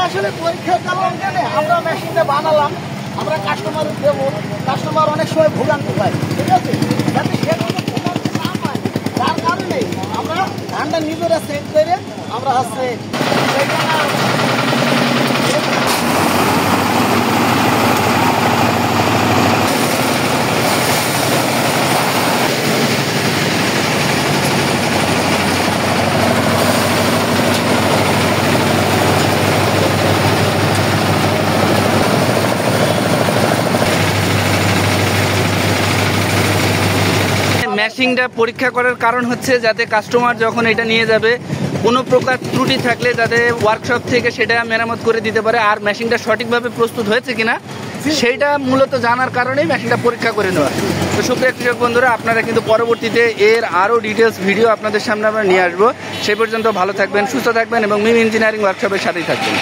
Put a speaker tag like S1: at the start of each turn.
S1: আসলে পরীক্ষা করলাম কেন আমরা মেশিনটা বানালাম, আমরা কাস্টমার দেবো, কাস্টমার অনেক সময় ভোগান্তি পায়, ঠিক আছে, যাতে সেরকম ভোগান্তি না পায় তার কারণে আমরা ধানটা নিজেরা সেট করে আমরা হচ্ছে
S2: ম্যাশিংটা পরীক্ষা করার কারণ হচ্ছে যাতে কাস্টমার যখন এটা নিয়ে যাবে কোনো প্রকার ত্রুটি থাকলে যাতে ওয়ার্কশপ থেকে সেটা মেরামত করে দিতে পারে, আর মেশিনটা সঠিকভাবে প্রস্তুত হয়েছে কিনা সেইটা মূলত জানার কারণেই মেশিনটা পরীক্ষা করে নেওয়া। তো সুপ্রিয় কৃষক বন্ধুরা, আপনারা কিন্তু পরবর্তীতে এর আরও ডিটেলস ভিডিও আপনাদের সামনে আমরা নিয়ে আসবো। সেই পর্যন্ত ভালো থাকবেন, সুস্থ থাকবেন এবং মিম ইঞ্জিনিয়ারিং ওয়ার্কশপের সাথেই থাকবেন।